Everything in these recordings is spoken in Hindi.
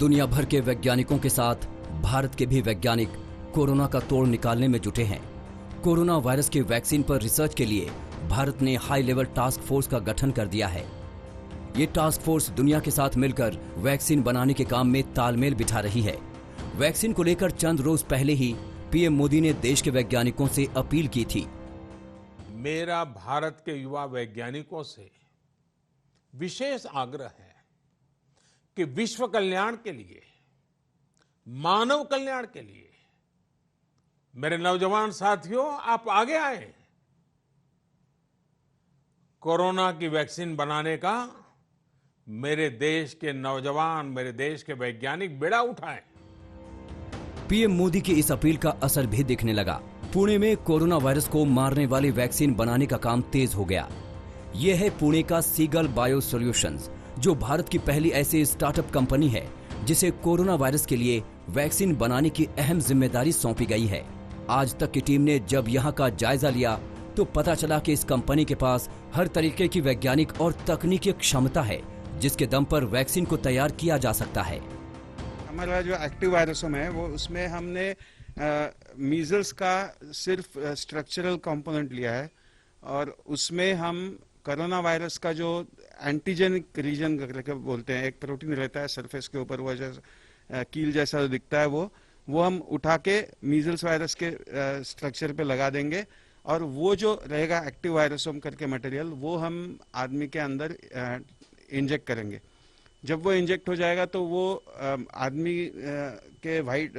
दुनिया भर के वैज्ञानिकों के साथ भारत के भी वैज्ञानिक कोरोना का तोड़ निकालने में जुटे हैं। कोरोना वायरस के वैक्सीन पर रिसर्च के लिए भारत ने हाई लेवल टास्क फोर्स का गठन कर दिया है। ये टास्क फोर्स दुनिया के साथ मिलकर वैक्सीन बनाने के काम में तालमेल बिठा रही है। वैक्सीन को लेकर चंद रोज पहले ही पीएम मोदी ने देश के वैज्ञानिकों से अपील की थी। मेरा भारत के युवा वैज्ञानिकों से विशेष आग्रह है कि विश्व कल्याण के लिए, मानव कल्याण के लिए मेरे नौजवान साथियों, आप आगे आए। कोरोना की वैक्सीन बनाने का मेरे देश के नौजवान, मेरे देश के वैज्ञानिक बेड़ा उठाएं। पीएम मोदी की इस अपील का असर भी दिखने लगा। पुणे में कोरोना वायरस को मारने वाली वैक्सीन बनाने का काम तेज हो गया। यह है पुणे का सीगल बायो सॉल्यूशंस, जो भारत की पहली ऐसी स्टार्टअप कंपनी है जिसे कोरोना वायरस के लिए वैक्सीन बनाने की अहम जिम्मेदारी सौंपी गई है। आज तक की टीम ने जब यहां का जायजा लिया तो पता चला कि इस कंपनी के पास हर तरीके की वैज्ञानिक और तकनीकी क्षमता है जिसके दम पर वैक्सीन को तैयार किया जा सकता है। हमारा जो एक्टिव वायरसोम है वो उसमें हमने मीजल्स का सिर्फ स्ट्रक्चरल कंपोनेंट लिया है और उसमें हम कोरोना वायरस का जो एंटीजेनिक रीजन करके बोलते हैं, एक प्रोटीन रहता है सरफेस के ऊपर, वो जैसा कील जैसा दिखता है, वो हम उठा के मीजल्स वायरस के स्ट्रक्चर पे लगा देंगे और वो जो रहेगा एक्टिव वायरसोम करके मटेरियल, वो हम आदमी के अंदर इंजेक्ट करेंगे। जब वो इंजेक्ट हो जाएगा तो वो आदमी के वाइट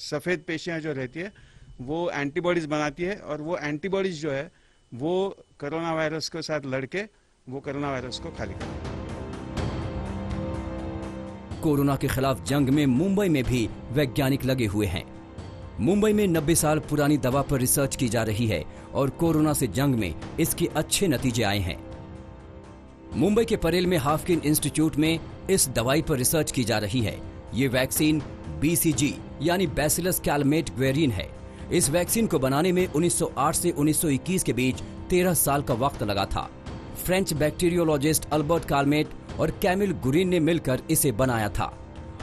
सफ़ेद पेशियां जो रहती है वो एंटीबॉडीज बनाती है और वो एंटीबॉडीज जो है वो कोरोना वायरस के साथ लड़के वो कोरोना वायरस को खाली करेंगे। कोरोना के खिलाफ जंग में मुंबई में भी वैज्ञानिक लगे हुए हैं। मुंबई में 90 साल पुरानी दवा पर रिसर्च की जा रही है और कोरोना से जंग में इसके अच्छे नतीजे आए हैं। मुंबई के परेल में हाफकिन इंस्टीट्यूट में इस दवाई पर रिसर्च की जा रही है। ये वैक्सीन BCG यानी बैसिलस कैलमेट ग्वेरिन है। इस वैक्सीन को बनाने में 1908 से 1921 के बीच 13 साल का वक्त लगा था। फ्रेंच बैक्टीरियोलॉजिस्ट अल्बर्ट कैलमेट और कैमिल गुरिन ने मिलकर इसे बनाया था।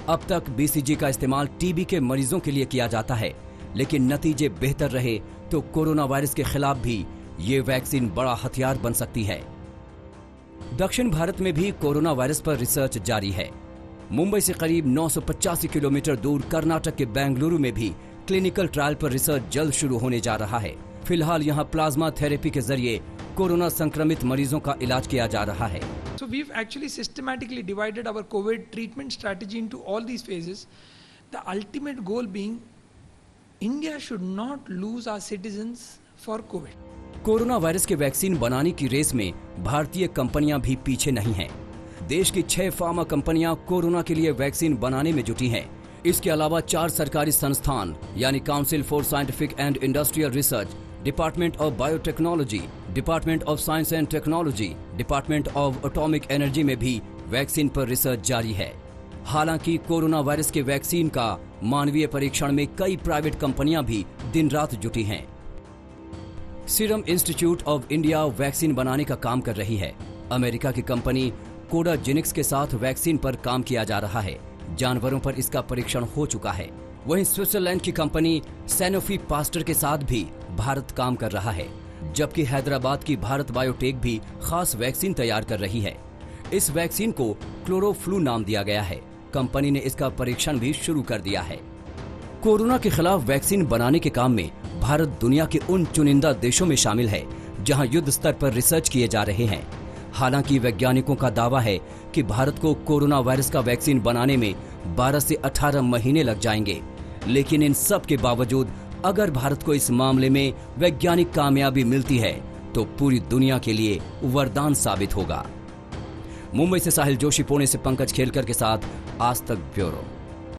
अब तक BCG का इस्तेमाल TB के मरीजों के लिए किया जाता है, लेकिन नतीजे बेहतर रहे तो कोरोना वायरस के खिलाफ भी ये वैक्सीन बड़ा हथियार बन सकती है। दक्षिण भारत में भी कोरोना वायरस पर रिसर्च जारी है। मुंबई से करीब 985 किलोमीटर दूर कर्नाटक के बेंगलुरु में भी क्लिनिकल ट्रायल पर रिसर्च जल्द शुरू होने जा रहा है। फिलहाल यहां प्लाज्मा थेरेपी के जरिए कोरोना संक्रमित मरीजों का इलाज किया जा रहा है। So we've actually systematically divided our COVID treatment strategy into all these phases. The ultimate goal being India should not lose our citizens for COVID. Corona virus के वैक्सीन बनाने की रेस में भारतीय कंपनियां भी पीछे नहीं हैं। देश की 6 फार्मा कंपनियां कोरोना के लिए वैक्सीन बनाने में जुटी हैं। इसके अलावा 4 सरकारी संस्थान यानी council for scientific and industrial research, department of biotechnology, department of science and technology, department of atomic energy में भी वैक्सीन पर रिसर्च जारी है। हालांकि कोरोना वायरस के वैक्सीन का मानवीय परीक्षण में कई प्राइवेट कंपनियां भी दिन रात जुटी हैं। Serum institute of India vaccine बनाने का काम कर रही है। अमेरिका की कंपनी कोडाजेनिक्स के साथ वैक्सीन पर काम किया जा रहा है। जानवरों पर इसका परीक्षण हो चुका है। वहीं स्विट्जरलैंड की कंपनी सैनोफी पास्टर के साथ भी भारत काम कर रहा है, जबकि हैदराबाद की भारत बायोटेक भी खास वैक्सीन तैयार कर रही है। इस वैक्सीन को क्लोरोफ्लू नाम दिया गया है। कंपनी ने इसका परीक्षण भी शुरू कर दिया है। कोरोना के खिलाफ वैक्सीन बनाने के काम में भारत दुनिया के उन चुनिंदा देशों में शामिल है जहां युद्ध स्तर पर रिसर्च किए जा रहे हैं। हालांकि वैज्ञानिकों का दावा है कि भारत को कोरोना वायरस का वैक्सीन बनाने में 12 से 18 महीने लग जाएंगे, लेकिन इन सब के बावजूद अगर भारत को इस मामले में वैज्ञानिक कामयाबी मिलती है तो पूरी दुनिया के लिए वरदान साबित होगा। मुंबई से साहिल जोशी, पुणे से पंकज खेलकर के साथ आज तक ब्यूरो।